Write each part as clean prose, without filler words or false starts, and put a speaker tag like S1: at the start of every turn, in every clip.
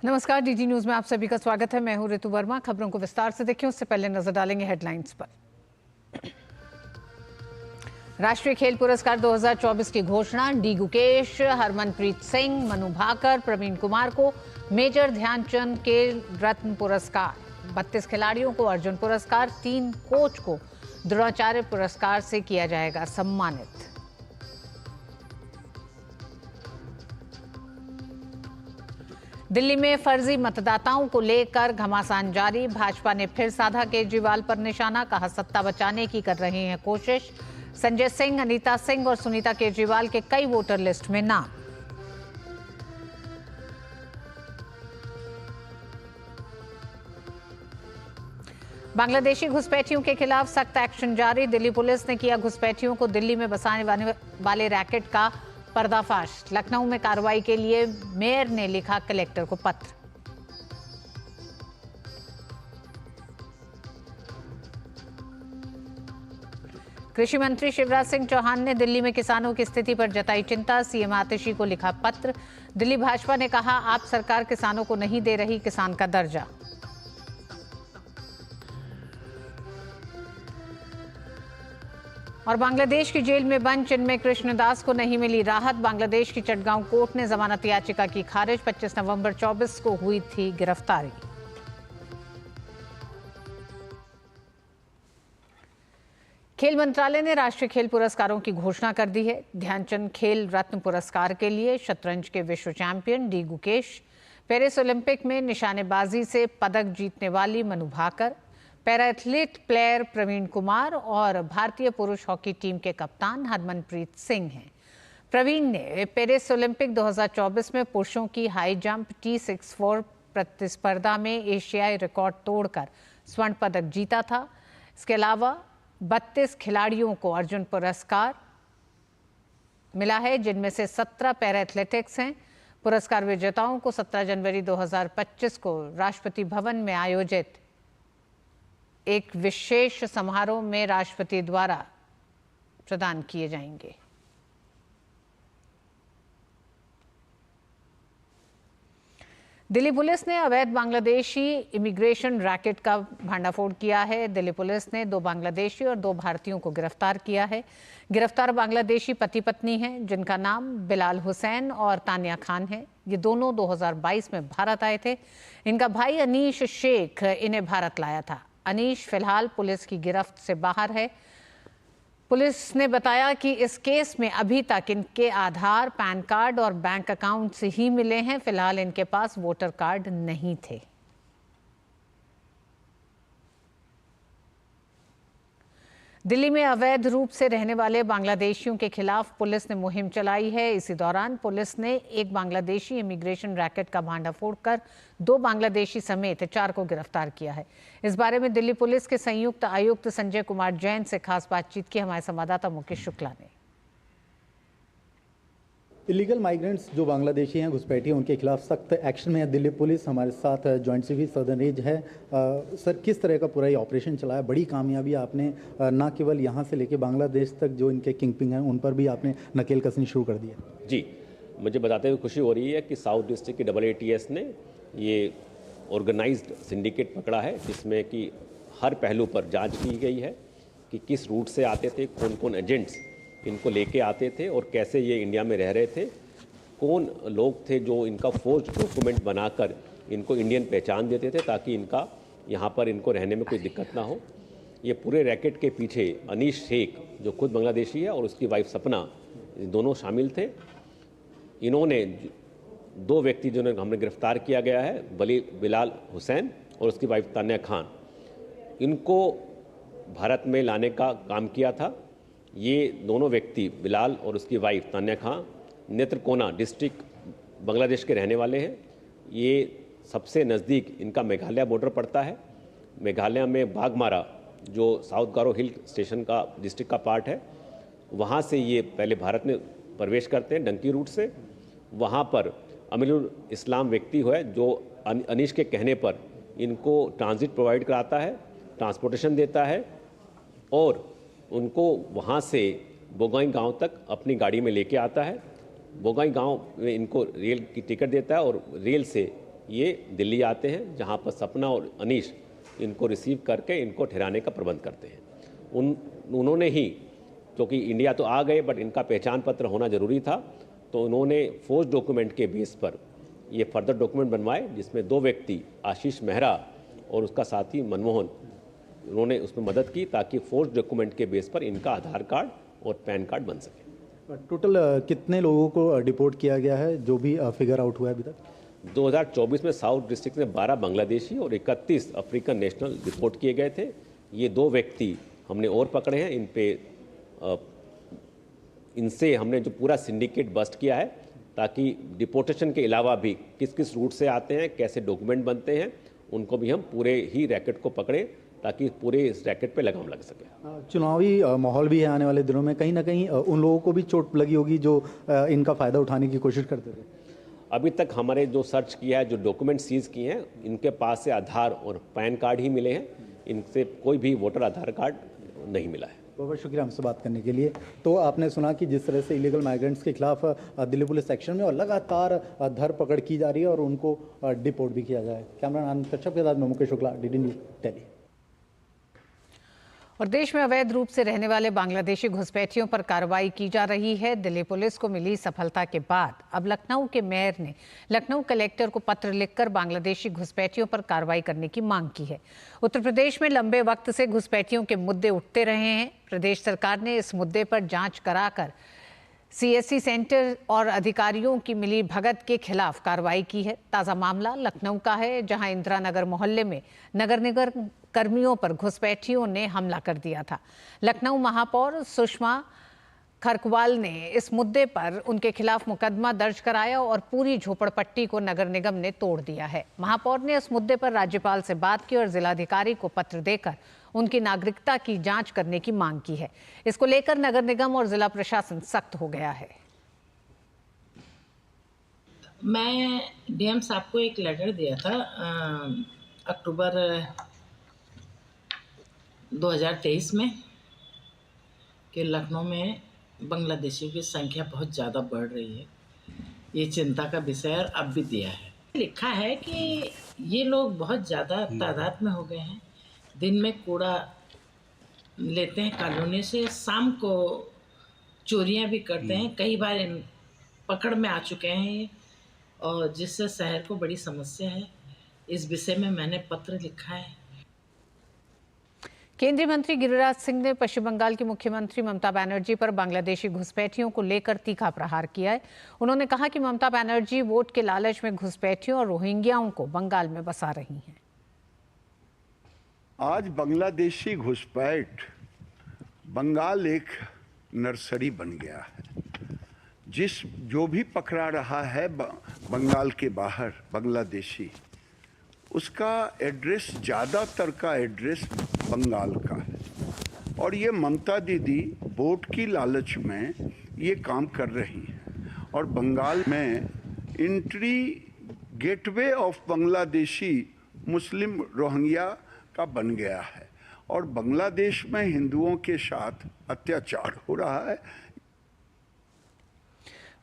S1: नमस्कार, DD news में आप सभी का स्वागत है। मैं हूं ऋतु वर्मा। खबरों को विस्तार से देखें उससे पहले नजर डालेंगे हेडलाइंस पर। राष्ट्रीय खेल पुरस्कार 2024 की घोषणा। डी गुकेश, हरमनप्रीत सिंह, मनु भाकर, प्रवीण कुमार को मेजर ध्यानचंद खेल रत्न पुरस्कार। 32 खिलाड़ियों को अर्जुन पुरस्कार। 3 कोच को द्रोणाचार्य पुरस्कार से किया जाएगा सम्मानित। दिल्ली में फर्जी मतदाताओं को लेकर घमासान जारी। भाजपा ने फिर साधा केजरीवाल पर निशाना। कहा, सत्ता बचाने की कर रहे हैं कोशिश। संजय सिंह, अनीता सिंह और सुनीता केजरीवाल के कई वोटर लिस्ट में नाम। बांग्लादेशी घुसपैठियों के खिलाफ सख्त एक्शन जारी। दिल्ली पुलिस ने किया घुसपैठियों को दिल्ली में बसाने वाले रैकेट का पर्दाफाश। लखनऊ में कार्रवाई के लिए मेयर ने लिखा कलेक्टर को पत्र। कृषि मंत्री शिवराज सिंह चौहान ने दिल्ली में किसानों की स्थिति पर जताई चिंता। सीएम आतिशी को लिखा पत्र। दिल्ली भाजपा ने कहा, आप सरकार किसानों को नहीं दे रही किसान का दर्जा। और बांग्लादेश की जेल में बंद चिन्मय कृष्णदास को नहीं मिली राहत। बांग्लादेश की चटगांव कोर्ट ने जमानत याचिका की खारिज। 25 नवंबर 24 को हुई थी गिरफ्तारी। खेल मंत्रालय ने राष्ट्रीय खेल पुरस्कारों की घोषणा कर दी है। ध्यानचंद खेल रत्न पुरस्कार के लिए शतरंज के विश्व champion D Gukesh, Paris Olympic में निशानेबाजी से पदक जीतने वाली Manu Bhaker, para athlete player Praveen Kumar और भारतीय पुरुष हॉकी टीम के कप्तान हरमनप्रीत सिंह हैं। प्रवीण ने पेरिस ओलंपिक 2024 में पुरुषों की हाई जंप T64 प्रतिस्पर्धा में एशियाई रिकॉर्ड तोड़कर स्वर्ण पदक जीता था। इसके अलावा 32 खिलाड़ियों को अर्जुन पुरस्कार मिला है, जिनमें से 17 पैरा एथलेटिक्स हैं। पुरस्कार विजेताओं को 17 जनवरी 2025 को राष्ट्रपति भवन में आयोजित एक विशेष समारोह में राष्ट्रपति द्वारा प्रदान किए जाएंगे। दिल्ली पुलिस ने अवैध बांग्लादेशी इमिग्रेशन रैकेट का भंडाफोड़ किया है। दिल्ली पुलिस ने 2 बांग्लादेशी और 2 भारतीयों को गिरफ्तार किया है। गिरफ्तार बांग्लादेशी पति पत्नी हैं, जिनका नाम बिलाल हुसैन और तानिया खान है। ये दोनों 2022 में भारत आए थे। इनका भाई अनीश शेख इन्हें भारत लाया था। अनीश फिलहाल पुलिस की गिरफ्त से बाहर है। पुलिस ने बताया कि इस केस में अभी तक इनके आधार, पैन कार्ड और बैंक अकाउंट्स ही मिले हैं। फिलहाल इनके पास वोटर कार्ड नहीं थे। दिल्ली में अवैध रूप से रहने वाले बांग्लादेशियों के खिलाफ पुलिस ने मुहिम चलाई है। इसी दौरान पुलिस ने एक बांग्लादेशी इमिग्रेशन रैकेट का भांडाफोड़ कर 2 बांग्लादेशी समेत 4 को गिरफ्तार किया है। इस बारे में दिल्ली पुलिस के संयुक्त आयुक्त संजय कुमार जैन से खास बातचीत की हमारे संवाददाता मुकेश शुक्ला ने।
S2: इलीगल माइग्रेंट्स जो बांग्लादेशी हैं, घुसपैठी हैं, उनके खिलाफ सख्त एक्शन में है दिल्ली पुलिस। हमारे साथ जॉइंट सीपी सदर्न रेंज है। सर, किस तरह का पूरा ये ऑपरेशन चला है? बड़ी कामयाबी आपने ना केवल यहाँ से लेके बांग्लादेश तक जो इनके किंगपिन हैं उन पर भी आपने नकेल कसनी शुरू कर दी है।
S3: जी, मुझे बताते हुए खुशी हो रही है कि साउथ डिस्ट्रिक्ट की AATS ने ये ऑर्गेनाइज्ड सिंडिकेट पकड़ा है, जिसमें कि हर पहलू पर जाँच की गई है कि किस रूट से आते थे, कौन कौन एजेंट्स इनको लेके आते थे और कैसे ये इंडिया में रह रहे थे, कौन लोग थे जो इनका फोर्ज डॉक्यूमेंट बनाकर इनको इंडियन पहचान देते थे ताकि इनका यहाँ पर इनको रहने में कोई दिक्कत ना हो। ये पूरे रैकेट के पीछे अनीश शेख, जो खुद बांग्लादेशी है, और उसकी वाइफ सपना, दोनों शामिल थे। इन्होंने 2 व्यक्ति जिन्हें हमने गिरफ्तार किया गया है, बिलाल हुसैन और उसकी वाइफ तानिया खान, इनको भारत में लाने का काम किया था। ये दोनों व्यक्ति, बिलाल और उसकी वाइफ तानिया खान, नेत्रकोना डिस्ट्रिक्ट बांग्लादेश के रहने वाले हैं। ये सबसे नज़दीक इनका मेघालय बॉर्डर पड़ता है। मेघालय में बाघमारा, जो साउथ गारो हिल स्टेशन का डिस्ट्रिक्ट का पार्ट है, वहाँ से ये पहले भारत में प्रवेश करते हैं डंकी रूट से। वहाँ पर अमीरुल इस्लाम व्यक्ति है जो अनीश के कहने पर इनको ट्रांजिट प्रोवाइड कराता है, ट्रांसपोर्टेशन देता है और उनको वहाँ से बोगाई गांव तक अपनी गाड़ी में लेके आता है। बोगाई गांव में इनको रेल की टिकट देता है और रेल से ये दिल्ली आते हैं, जहाँ पर सपना और अनीश इनको रिसीव करके इनको ठहराने का प्रबंध करते हैं। उन्होंने ही, क्योंकि इंडिया तो आ गए बट इनका पहचान पत्र होना जरूरी था, तो उन्होंने फोर्स डॉक्यूमेंट के बेस पर ये फर्दर डॉक्यूमेंट बनवाए, जिसमें 2 व्यक्ति आशीष मेहरा और उसका साथी मनमोहन, उन्होंने उसमें मदद की ताकि फोर्स डॉक्यूमेंट के बेस पर इनका आधार कार्ड और पैन कार्ड बन सके।
S2: टोटल कितने लोगों को डिपोर्ट किया गया है, जो भी फिगर आउट हुआ है अभी तक?
S3: 2024 में साउथ डिस्ट्रिक्ट में 12 बांग्लादेशी और 31 अफ्रीकन नेशनल रिपोर्ट किए गए थे। ये 2 व्यक्ति हमने और पकड़े हैं। इनसे हमने जो पूरा सिंडिकेट बस्ट किया है, ताकि डिपोर्टेशन के अलावा भी किस किस रूट से आते हैं, कैसे डॉक्यूमेंट बनते हैं, उनको भी हम पूरे ही रैकेट को पकड़ें ताकि पूरे इस रैकेट पे लगाम लग सके।
S2: चुनावी माहौल भी है आने वाले दिनों में, कहीं ना कहीं उन लोगों को भी चोट लगी होगी जो इनका फ़ायदा उठाने की कोशिश करते थे।
S3: अभी तक हमारे जो सर्च किया है, जो डॉक्यूमेंट सीज किए हैं, इनके पास से आधार और पैन कार्ड ही मिले हैं, इनसे कोई भी वोटर आधार कार्ड नहीं मिला है।
S2: बहुत बहुत शुक्रिया हमसे बात करने के लिए। तो आपने सुना कि जिस तरह से इलीगल माइग्रेंट्स के खिलाफ दिल्ली पुलिस एक्शन में और लगातार धरपकड़ की जा रही है और उनको डिपोर्ट भी किया जाए। कैमरा आनंद कश्यप के साथ मैं मुकेश शुक्ला, डीडी न्यूज़ दिल्ली।
S1: और देश में अवैध रूप से रहने वाले बांग्लादेशी घुसपैठियों पर कार्रवाई की जा रही है। दिल्ली पुलिस को मिली सफलता के बाद अब लखनऊ के मेयर ने लखनऊ कलेक्टर को पत्र लिखकर बांग्लादेशी घुसपैठियों पर कार्रवाई करने की मांग की है। उत्तर प्रदेश में लंबे वक्त से घुसपैठियों के मुद्दे उठते रहे हैं। प्रदेश सरकार ने इस मुद्दे पर जांच कराकर सीएससी सेंटर और अधिकारियों की मिली भगत के खिलाफ कार्रवाई की है। ताज़ा मामला लखनऊ का है, जहां इंदिरा नगर मोहल्ले में नगर निगम कर्मियों पर घुसपैठियों ने हमला कर दिया था। लखनऊ महापौर सुषमा खरकवाल ने इस मुद्दे पर उनके खिलाफ मुकदमा दर्ज कराया और पूरी झोपड़पट्टी को नगर निगम ने तोड़ दिया है। महापौर ने इस मुद्दे पर राज्यपाल से बात की और जिलाधिकारी को पत्र देकर उनकी नागरिकता की जांच करने की मांग की है। इसको लेकर नगर निगम और जिला प्रशासन सख्त हो गया है।
S4: मैं डीएम साहब को एक लेटर दिया था अक्टूबर 2023 में कि लखनऊ में बांग्लादेशियों की संख्या बहुत ज़्यादा बढ़ रही है, ये चिंता का विषय और अब भी दिया है। लिखा है कि ये लोग बहुत ज़्यादा तादाद में हो गए हैं, दिन में कूड़ा लेते हैं कॉलोनी से, शाम को चोरियां भी करते हैं, कई बार इन पकड़ में आ चुके हैं ये, और जिससे शहर को बड़ी समस्या है। इस विषय में मैंने पत्र लिखा है।
S1: केंद्रीय मंत्री गिरिराज सिंह ने पश्चिम बंगाल की मुख्यमंत्री ममता बनर्जी पर बांग्लादेशी घुसपैठियों को लेकर तीखा प्रहार किया है। उन्होंने कहा कि ममता बनर्जी वोट के लालच में घुसपैठियों और रोहिंग्याओं को बंगाल में बसा रही हैं।
S5: आज बांग्लादेशी घुसपैठ बंगाल एक नर्सरी बन गया है। जो भी पकड़ा रहा है बंगाल के बाहर बांग्लादेशी, उसका एड्रेस, ज़्यादातर का एड्रेस बंगाल का है। और ये ममता दीदी वोट की लालच में ये काम कर रही हैं। और बंगाल में entry gateway of Bangladeshi Muslim Rohingya का बन गया है और बांग्लादेश में हिंदुओं के साथ अत्याचार हो रहा है।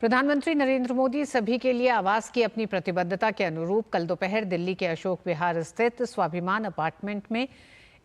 S1: प्रधानमंत्री नरेंद्र मोदी सभी के लिए आवास की अपनी प्रतिबद्धता के अनुरूप कल दोपहर दिल्ली के अशोक विहार स्थित स्वाभिमान अपार्टमेंट में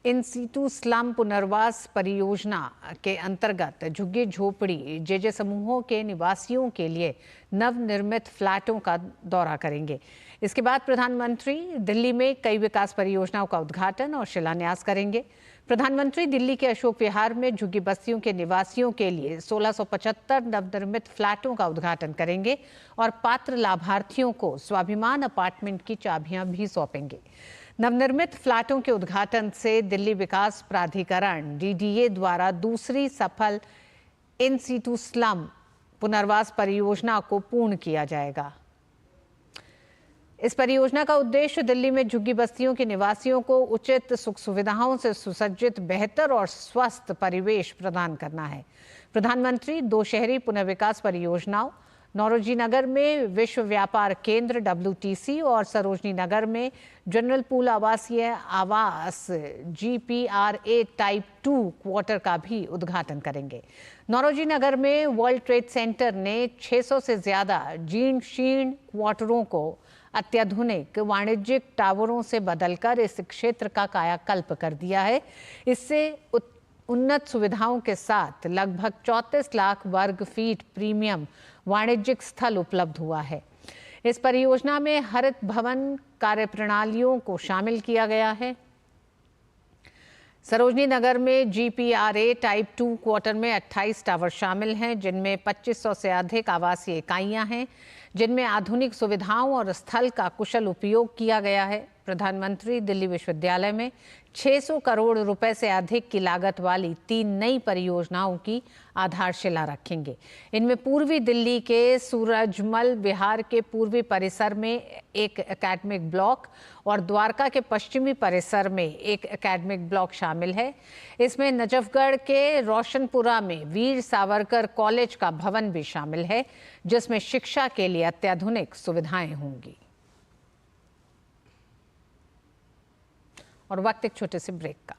S1: इन सीटू स्लम पुनर्वास परियोजना के अंतर्गत झुग्गी झोपड़ी जेजे समूहों के निवासियों के लिए नवनिर्मित फ्लैटों का दौरा करेंगे। इसके बाद प्रधानमंत्री दिल्ली में कई विकास परियोजनाओं का उद्घाटन और शिलान्यास करेंगे। प्रधानमंत्री दिल्ली के अशोक विहार में झुग्गी बस्तियों के निवासियों के लिए 1675 नवनिर्मित फ्लैटों का उद्घाटन करेंगे और पात्र लाभार्थियों को स्वाभिमान अपार्टमेंट की चाबियां भी सौंपेंगे। नवनिर्मित फ्लैटों के उद्घाटन से दिल्ली विकास प्राधिकरण डीडीए द्वारा दूसरी सफल इन सीटू स्लम पुनर्वास परियोजना को पूर्ण किया जाएगा। इस परियोजना का उद्देश्य दिल्ली में झुग्गी बस्तियों के निवासियों को उचित सुख सुविधाओं से सुसज्जित बेहतर और स्वस्थ परिवेश प्रदान करना है। प्रधानमंत्री 2 शहरी पुनर्विकास परियोजनाओं नौरोजी नगर में विश्व व्यापार केंद्र WTC और सरोजनी नगर में जनरल पूल आवासीय आवास GPRA टाइप 2 क्वार्टर का भी उद्घाटन करेंगे। नौरोजी नगर में वर्ल्ड ट्रेड सेंटर ने 600 से ज्यादा जीर्ण शीर्ण क्वार्टरों को अत्याधुनिक वाणिज्यिक टावरों से बदलकर इस क्षेत्र का कायाकल्प कर दिया है। इससे उन्नत सुविधाओं के साथ लगभग 34 लाख वर्ग फीट प्रीमियम वाणिज्यिक स्थल उपलब्ध हुआ है। इस परियोजना में हरित भवन कार्यप्रणालियों को शामिल किया गया है। सरोजनी नगर में GPRA टाइप 2 क्वार्टर में 28 टावर शामिल हैं, जिनमें 2500 से अधिक आवासीय इकाइयां हैं, जिनमें आधुनिक सुविधाओं और स्थल का कुशल उपयोग किया गया है। प्रधानमंत्री दिल्ली विश्वविद्यालय में 600 करोड़ रुपए से अधिक की लागत वाली 3 नई परियोजनाओं की आधारशिला रखेंगे। इनमें पूर्वी दिल्ली के सूरजमल विहार के पूर्वी परिसर में एक एकेडमिक ब्लॉक और द्वारका के पश्चिमी परिसर में एक एकेडमिक ब्लॉक शामिल है। इसमें नजफगढ़ के रोशनपुरा में वीर सावरकर कॉलेज का भवन भी शामिल है, जिसमें शिक्षा के लिए अत्याधुनिक सुविधाएं होंगी। और वक्त एक छोटे से ब्रेक का।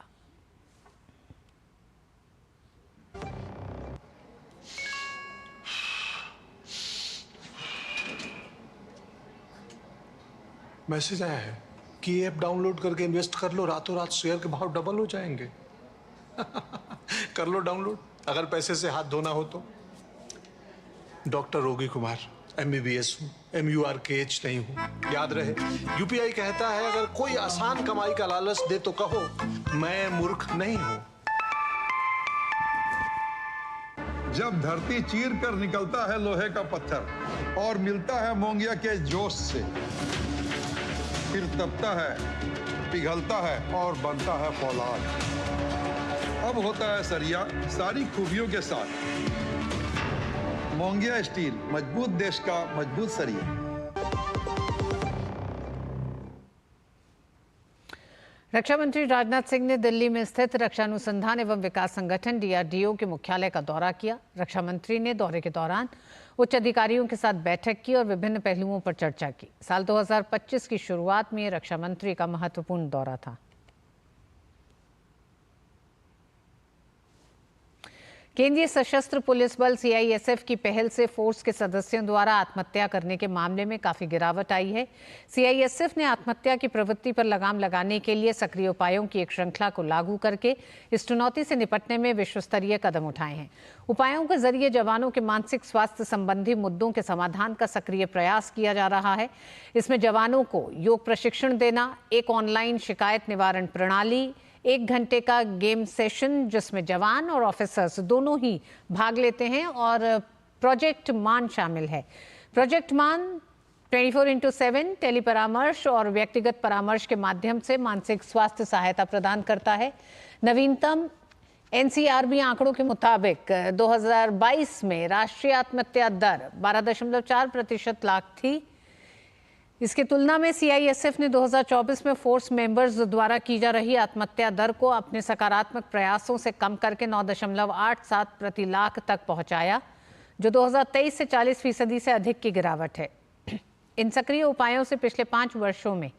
S6: मैसेज आया है कि ऐप डाउनलोड करके इन्वेस्ट कर लो, रातों रात शेयर के भाव डबल हो जाएंगे। कर लो डाउनलोड, अगर पैसे से हाथ धोना हो तो। डॉक्टर रोगी कुमार, MBBS हूँ, MURKH नहीं हूँ। याद रहे, UPI कहता है अगर कोई आसान कमाई का लालच दे तो कहो मैं मूर्ख नहीं हूँ।
S7: जब धरती चीर कर निकलता है लोहे का पत्थर और मिलता है मोंगिया के जोश से, फिर तपता है, पिघलता है और बनता है फौलाद। अब होता है सरिया सारी खूबियों के साथ। मोंगिया स्टील, मजबूत देश का मजबूत सरिया।
S1: रक्षा मंत्री राजनाथ सिंह ने दिल्ली में स्थित रक्षा अनुसंधान एवं विकास संगठन DRDO के मुख्यालय का दौरा किया। रक्षा मंत्री ने दौरे के दौरान उच्च अधिकारियों के साथ बैठक की और विभिन्न पहलुओं पर चर्चा की। साल 2025 की शुरुआत में रक्षा मंत्री का महत्वपूर्ण दौरा था। केंद्रीय सशस्त्र पुलिस बल CISF की पहल से फोर्स के सदस्यों द्वारा आत्महत्या करने के मामले में काफी गिरावट आई है। CISF ने आत्महत्या की प्रवृत्ति पर लगाम लगाने के लिए सक्रिय उपायों की एक श्रृंखला को लागू करके इस चुनौती से निपटने में विश्व स्तरीय कदम उठाए हैं। उपायों के जरिए जवानों के मानसिक स्वास्थ्य संबंधी मुद्दों के समाधान का सक्रिय प्रयास किया जा रहा है। इसमें जवानों को योग प्रशिक्षण देना, एक ऑनलाइन शिकायत निवारण प्रणाली, 1 घंटे का गेम सेशन जिसमें जवान और ऑफिसर्स दोनों ही भाग लेते हैं, और प्रोजेक्ट मान शामिल है। प्रोजेक्ट मान 24/7 टेली परामर्श और व्यक्तिगत परामर्श के माध्यम से मानसिक स्वास्थ्य सहायता प्रदान करता है। नवीनतम NCRB आंकड़ों के मुताबिक 2022 में राष्ट्रीय आत्महत्या दर 12.4% लाख थी। इसकी तुलना में CISF ने 2024 में फोर्स मेंबर्स द्वारा की जा रही आत्महत्या दर को अपने सकारात्मक प्रयासों से कम करके 9.87 प्रति लाख तक पहुंचाया, जो 2023 से 40% से अधिक की गिरावट है। इन सक्रिय उपायों से पिछले 5 वर्षों में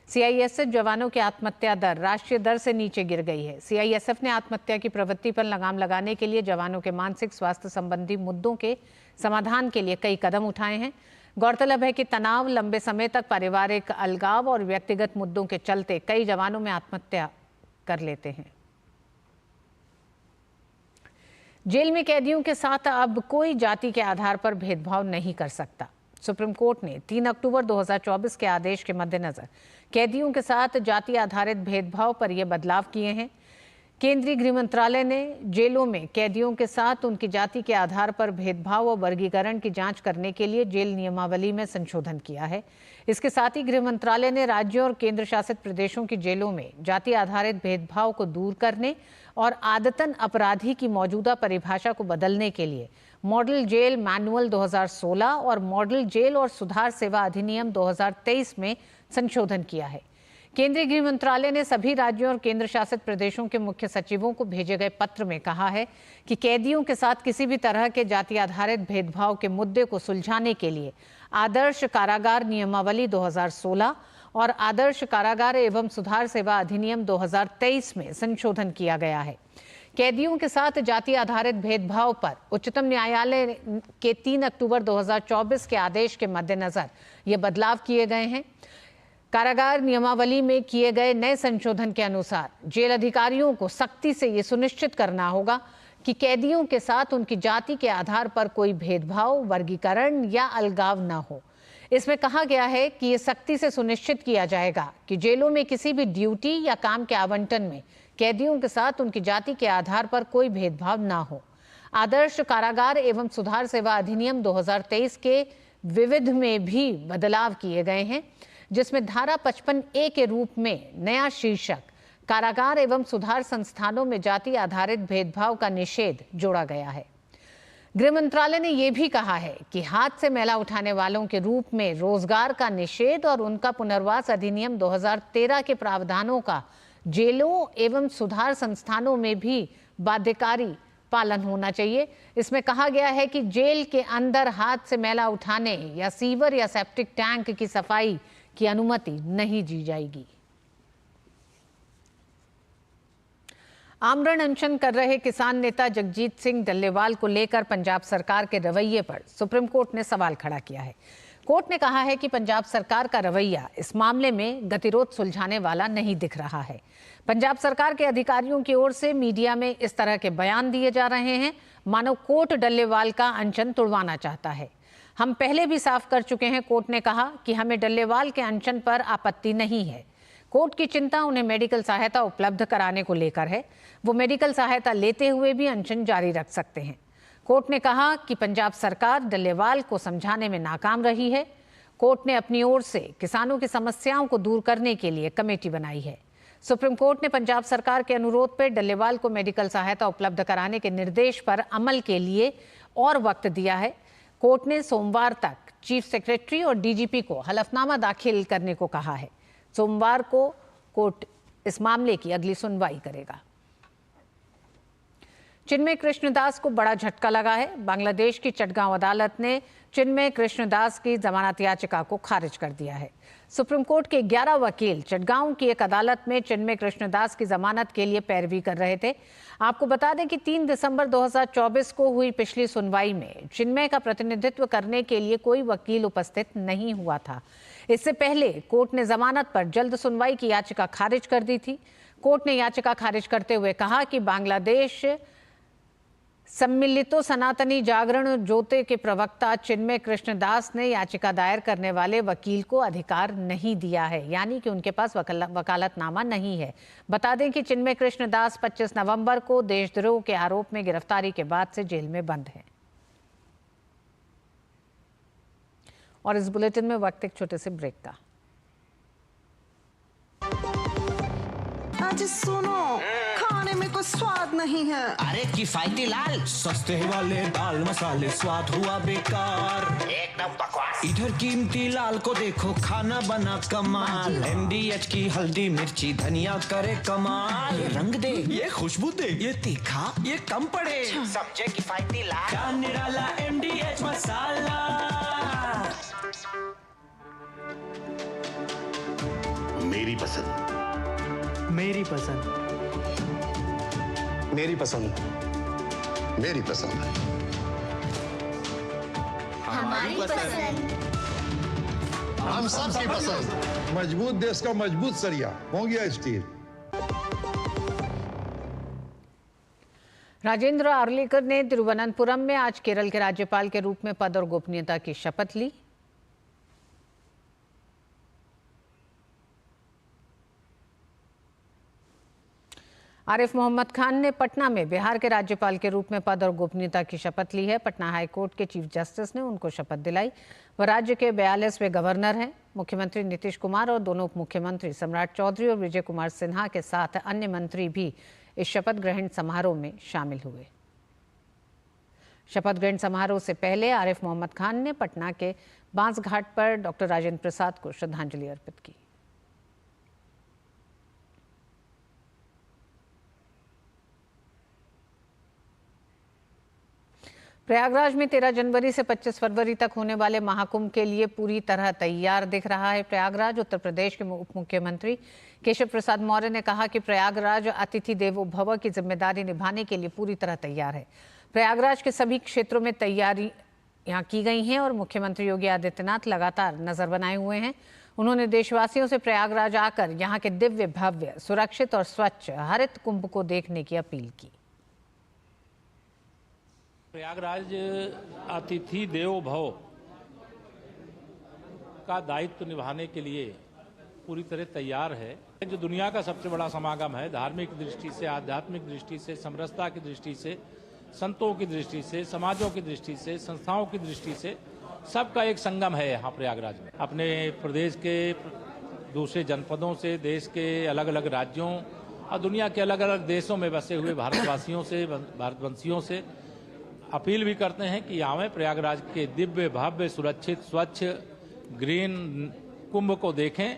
S1: CISF जवानों की आत्महत्या दर राष्ट्रीय दर से नीचे गिर गई है। CISF ने आत्महत्या की प्रवृत्ति पर लगाम लगाने के लिए जवानों के मानसिक स्वास्थ्य संबंधी मुद्दों के समाधान के लिए कई कदम उठाए हैं। गौरतलब है कि तनाव, लंबे समय तक पारिवारिक अलगाव और व्यक्तिगत मुद्दों के चलते कई जवानों में आत्महत्या कर लेते हैं। जेल में कैदियों के साथ अब कोई जाति के आधार पर भेदभाव नहीं कर सकता। सुप्रीम कोर्ट ने 3 अक्टूबर 2024 के आदेश के मद्देनजर कैदियों के साथ जाति आधारित भेदभाव पर यह बदलाव किए हैं। केंद्रीय गृह मंत्रालय ने जेलों में कैदियों के साथ उनकी जाति के आधार पर भेदभाव और वर्गीकरण की जांच करने के लिए जेल नियमावली में संशोधन किया है। इसके साथ ही गृह मंत्रालय ने राज्यों और केंद्र शासित प्रदेशों की जेलों में जाति आधारित भेदभाव को दूर करने और आदतन अपराधी की मौजूदा परिभाषा को बदलने के लिए मॉडल जेल मैनुअल 2016 और मॉडल जेल और सुधार सेवा अधिनियम 2023 में संशोधन किया है। केंद्रीय गृह मंत्रालय ने सभी राज्यों और केंद्र शासित प्रदेशों के मुख्य सचिवों को भेजे गए पत्र में कहा है कि कैदियों के साथ किसी भी तरह के जाति आधारित भेदभाव के मुद्दे को सुलझाने के लिए आदर्श कारागार नियमावली 2016 और आदर्श कारागार एवं सुधार सेवा अधिनियम 2023 में संशोधन किया गया है। कैदियों के साथ जाति आधारित भेदभाव पर उच्चतम न्यायालय के 3 अक्टूबर 2024 के आदेश के मद्देनजर ये बदलाव किए गए हैं। कारागार नियमावली में किए गए नए संशोधन के अनुसार जेल अधिकारियों को सख्ती से ये सुनिश्चित करना होगा कि कैदियों के साथ उनकी जाति के आधार पर कोई भेदभाव, वर्गीकरण या अलगाव न हो। इसमें कहा गया है कि ये सख्ती से सुनिश्चित किया जाएगा कि जेलों में किसी भी ड्यूटी या काम के आवंटन में कैदियों के साथ उनकी जाति के आधार पर कोई भेदभाव न हो। आदर्श कारागार एवं सुधार सेवा अधिनियम 2023 के विविध में भी बदलाव किए गए हैं, जिसमें धारा 55A के रूप में नया शीर्षक कारागार एवं सुधार संस्थानों में जाति आधारित भेदभाव का निषेध जोड़ा गया है। गृह मंत्रालय ने यह भी कहा है कि हाथ से मैला उठाने वालों के रूप में रोजगार का निषेध और उनका पुनर्वास अधिनियम 2013 के प्रावधानों का जेलों एवं सुधार संस्थानों में भी बाध्यकारी पालन होना चाहिए। इसमें कहा गया है कि जेल के अंदर हाथ से मैला उठाने या सीवर या सेप्टिक टैंक की सफाई की अनुमति नहीं दी जाएगी। आमरण अनशन कर रहे किसान नेता जगजीत सिंह डल्लेवाल को लेकर पंजाब सरकार के रवैये पर सुप्रीम कोर्ट ने सवाल खड़ा किया है। कोर्ट ने कहा है कि पंजाब सरकार का रवैया इस मामले में गतिरोध सुलझाने वाला नहीं दिख रहा है। पंजाब सरकार के अधिकारियों की ओर से मीडिया में इस तरह के बयान दिए जा रहे हैं मानो कोर्ट डल्लेवाल का अनशन तुड़वाना चाहता है। हम पहले भी साफ कर चुके हैं, कोर्ट ने कहा कि हमें डल्लेवाल के अनशन पर आपत्ति नहीं है। कोर्ट की चिंता उन्हें मेडिकल सहायता उपलब्ध कराने को लेकर है। वो मेडिकल सहायता लेते हुए भी अनशन जारी रख सकते हैं। कोर्ट ने कहा कि पंजाब सरकार डल्लेवाल को समझाने में नाकाम रही है। कोर्ट ने अपनी ओर से किसानों की समस्याओं को दूर करने के लिए कमेटी बनाई है। सुप्रीम कोर्ट ने पंजाब सरकार के अनुरोध पर डल्लेवाल को मेडिकल सहायता उपलब्ध कराने के निर्देश पर अमल के लिए और वक्त दिया है। कोर्ट ने सोमवार तक चीफ सेक्रेटरी और डीजीपी को हलफनामा दाखिल करने को कहा है। सोमवार को कोर्ट इस मामले की अगली सुनवाई करेगा। चिन्मय कृष्णदास को बड़ा झटका लगा है। बांग्लादेश की चटगांव अदालत ने चिन्मय कृष्णदास की जमानत याचिका को खारिज कर दिया है। सुप्रीम कोर्ट के 11 वकील चटगांव की एक अदालत में चिन्मय कृष्णदास की जमानत के लिए पैरवी कर रहे थे। आपको बता दें कि 3 दिसंबर 2024 को हुई पिछली सुनवाई में चिन्मय का प्रतिनिधित्व करने के लिए कोई वकील उपस्थित नहीं हुआ था। इससे पहले कोर्ट ने जमानत पर जल्द सुनवाई की याचिका खारिज कर दी थी। कोर्ट ने याचिका खारिज करते हुए कहा कि बांग्लादेश सम्मिलितो सनातनी जागरण जोते के प्रवक्ता चिन्मय कृष्णदास ने याचिका दायर करने वाले वकील को अधिकार नहीं दिया है, यानी कि उनके पास वकालतनामा नहीं है। बता दें कि चिन्मय कृष्णदास 25 नवंबर को देशद्रोह के आरोप में गिरफ्तारी के बाद से जेल में बंद हैं। और इस बुलेटिन में वक्त एक छोटे से ब्रेक का।
S8: आज सुनो, खाने में कोई स्वाद नहीं है।
S9: अरे किफायती लाल सस्ते वाले दाल मसाले स्वाद हुआ बेकार, एकदम बकवास। इधर कीमती लाल को देखो खाना बना कमाल, MDH की हल्दी मिर्ची धनिया करे कमाल। ये रंग दे, ये खुशबू दे, ये तीखा, ये कम पड़े, समझे किफायती लाल। क्या निराला MDH मसाला।
S10: मेरी पसंद,
S11: मेरी पसंद,
S10: मेरी पसंद, मेरी पसंद,
S12: हमारी पसंद,
S10: हम सबकी पसंद।
S7: मजबूत देश का मजबूत सरिया मोंगिया स्टील।
S1: राजेंद्र आर्लेकर ने तिरुवनंतपुरम में आज केरल के राज्यपाल के रूप में पद और गोपनीयता की शपथ ली। आरिफ मोहम्मद खान ने पटना में बिहार के राज्यपाल के रूप में पद और गोपनीयता की शपथ ली है। पटना हाईकोर्ट के चीफ जस्टिस ने उनको शपथ दिलाई। वह राज्य के 42वें गवर्नर हैं। मुख्यमंत्री नीतीश कुमार और दोनों उप मुख्यमंत्री सम्राट चौधरी और विजय कुमार सिन्हा के साथ अन्य मंत्री भी इस शपथ ग्रहण समारोह में शामिल हुए। शपथ ग्रहण समारोह से पहले आरिफ मोहम्मद खान ने पटना के बांसघाट पर डॉक्टर राजेंद्र प्रसाद को श्रद्धांजलि अर्पित की। प्रयागराज में 13 जनवरी से 25 फरवरी तक होने वाले महाकुंभ के लिए पूरी तरह तैयार दिख रहा है प्रयागराज। उत्तर प्रदेश के उप मुख्यमंत्री केशव प्रसाद मौर्य ने कहा कि प्रयागराज अतिथि देवो भव की जिम्मेदारी निभाने के लिए पूरी तरह तैयार है। प्रयागराज के सभी क्षेत्रों में तैयारी यहाँ की गई हैं और मुख्यमंत्री योगी आदित्यनाथ लगातार नजर बनाए हुए हैं। उन्होंने देशवासियों से प्रयागराज आकर यहाँ के दिव्य, भव्य, सुरक्षित और स्वच्छ हरित कुंभ को देखने की अपील की।
S13: प्रयागराज अतिथि देवो भव का दायित्व निभाने के लिए पूरी तरह तैयार है। जो दुनिया का सबसे बड़ा समागम है, धार्मिक दृष्टि से, आध्यात्मिक दृष्टि से, समरसता की दृष्टि से, संतों की दृष्टि से, समाजों की दृष्टि से, संस्थाओं की दृष्टि से, सबका एक संगम है यहाँ प्रयागराज में। अपने प्रदेश के दूसरे जनपदों से, देश के अलग अलग राज्यों और दुनिया के अलग अलग देशों में बसे हुए भारतवासियों से, भारतवंशियों से अपील भी करते हैं कि आवें प्रयागराज के दिव्य, भव्य, सुरक्षित, स्वच्छ, ग्रीन कुंभ को देखें।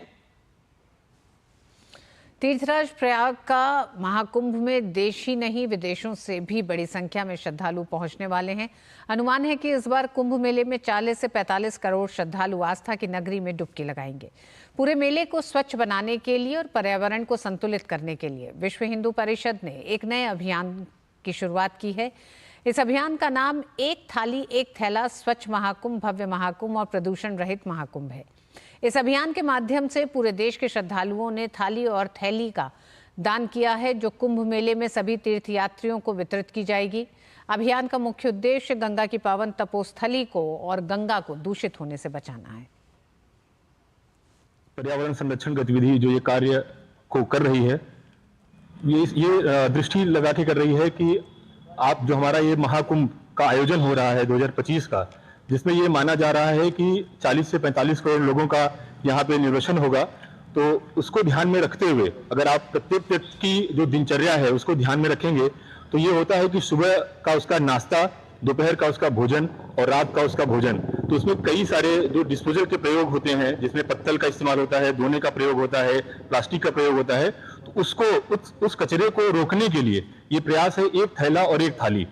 S1: तीर्थराज प्रयाग का महाकुंभ में देश ही नहीं विदेशों से भी बड़ी संख्या में श्रद्धालु पहुंचने वाले हैं। अनुमान है कि इस बार कुंभ मेले में 40 से 45 करोड़ श्रद्धालु आस्था की नगरी में डुबकी लगाएंगे। पूरे मेले को स्वच्छ बनाने के लिए और पर्यावरण को संतुलित करने के लिए विश्व हिंदू परिषद ने एक नए अभियान की शुरुआत की है। इस अभियान का नाम एक थाली एक थैला स्वच्छ महाकुंभ, भव्य महाकुंभ और प्रदूषण रहित महाकुंभ है। इस अभियान के माध्यम से पूरे देश के श्रद्धालुओं ने थाली और थैली का दान किया है, जो कुंभ मेले में सभी तीर्थयात्रियों को वितरित की जाएगी। अभियान का मुख्य उद्देश्य गंगा की पावन तपोस्थली को और गंगा को दूषित होने से बचाना है।
S14: पर्यावरण संरक्षण गतिविधि जो ये कार्य को कर रही है, ये दृष्टि लगा के कर रही है कि आप जो हमारा ये महाकुंभ का आयोजन हो रहा है 2025 का, जिसमें ये माना जा रहा है कि 40 से 45 करोड़ लोगों का यहाँ पे निर्वसन होगा, तो उसको ध्यान में रखते हुए अगर आप प्रत्येक व्यक्ति की जो दिनचर्या है उसको ध्यान में रखेंगे तो ये होता है कि सुबह का उसका नाश्ता, दोपहर का उसका भोजन और रात का उसका भोजन, तो उसमें कई सारे जो डिस्पोजल के प्रयोग होते हैं, जिसमें पत्तल का इस्तेमाल होता है, धोने का प्रयोग होता है, प्लास्टिक का प्रयोग होता है, तो उसको उस कचरे को रोकने के लिए ये प्रयास है एक थैला और एक थाली।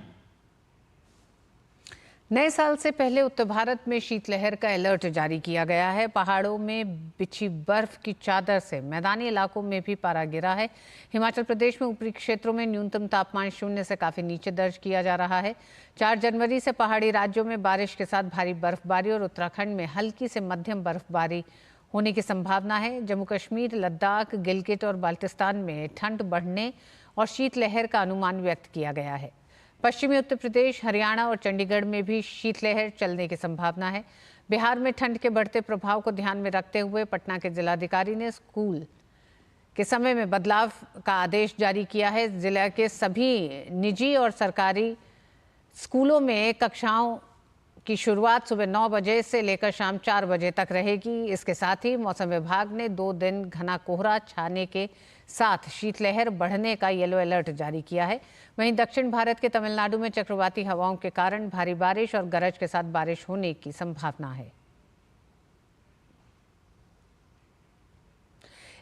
S1: नए साल से पहले उत्तर भारत में शीतलहर का अलर्ट जारी किया गया है। पहाड़ों में बिछी बर्फ की चादर से मैदानी इलाकों में भी पारा गिरा है। हिमाचल प्रदेश में ऊपरी क्षेत्रों में न्यूनतम तापमान 0 से काफी नीचे दर्ज किया जा रहा है। 4 जनवरी से पहाड़ी राज्यों में बारिश के साथ भारी बर्फबारी और उत्तराखंड में हल्की से मध्यम बर्फबारी होने की संभावना है। जम्मू कश्मीर, लद्दाख, गिलगित और बाल्टिस्तान में ठंड बढ़ने और शीतलहर का अनुमान व्यक्त किया गया है। पश्चिमी उत्तर प्रदेश, हरियाणा और चंडीगढ़ में भी शीतलहर चलने की संभावना है। बिहार में ठंड के बढ़ते प्रभाव को ध्यान में रखते हुए पटना के जिलाधिकारी ने स्कूल के समय में बदलाव का आदेश जारी किया है। जिला के सभी निजी और सरकारी स्कूलों में कक्षाओं की शुरुआत सुबह 9 बजे से लेकर शाम 4 बजे तक रहेगी। इसके साथ ही मौसम विभाग ने 2 दिन घना कोहरा छाने के साथ शीतलहर बढ़ने का येलो अलर्ट जारी किया है। वहीं दक्षिण भारत के तमिलनाडु में चक्रवाती हवाओं के कारण भारी बारिश और गरज के साथ बारिश होने की संभावना है।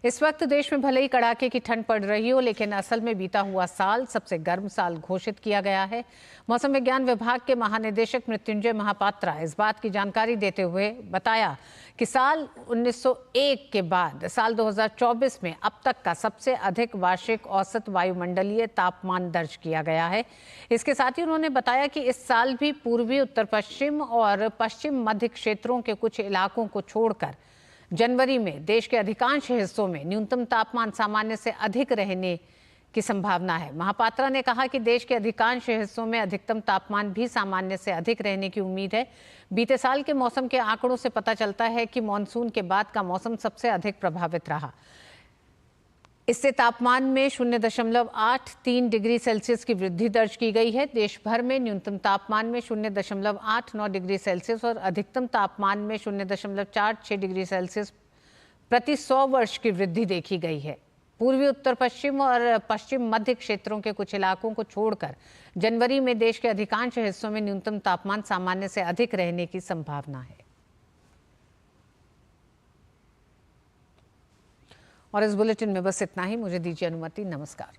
S1: इस वक्त देश में भले ही कड़ाके की ठंड पड़ रही हो, लेकिन असल में बीता हुआ साल सबसे गर्म साल घोषित किया गया है। मौसम विज्ञान विभाग के महानिदेशक मृत्युंजय महापात्रा इस बात की जानकारी देते हुए बताया कि साल 1901 के बाद साल 2024 में अब तक का सबसे अधिक वार्षिक औसत वायुमंडलीय तापमान दर्ज किया गया है। इसके साथ ही उन्होंने बताया कि इस साल भी पूर्वी, उत्तर पश्चिम और पश्चिम मध्य क्षेत्रों के कुछ इलाकों को छोड़कर जनवरी में देश के अधिकांश हिस्सों में न्यूनतम तापमान सामान्य से अधिक रहने की संभावना है। महापात्रा ने कहा कि देश के अधिकांश हिस्सों में अधिकतम तापमान भी सामान्य से अधिक रहने की उम्मीद है। बीते साल के मौसम के आंकड़ों से पता चलता है कि मानसून के बाद का मौसम सबसे अधिक प्रभावित रहा। इससे तापमान में 0.83 डिग्री सेल्सियस की वृद्धि दर्ज की गई है। देश भर में न्यूनतम तापमान में 0.89 डिग्री सेल्सियस और अधिकतम तापमान में 0.46 डिग्री सेल्सियस प्रति 100 वर्ष की वृद्धि देखी गई है। पूर्वी, उत्तर पश्चिम और पश्चिम मध्य क्षेत्रों के कुछ इलाकों को छोड़कर जनवरी में देश के अधिकांश हिस्सों में न्यूनतम तापमान सामान्य से अधिक रहने की संभावना है। और इस बुलेटिन में बस इतना ही। मुझे दीजिए अनुमति। नमस्कार।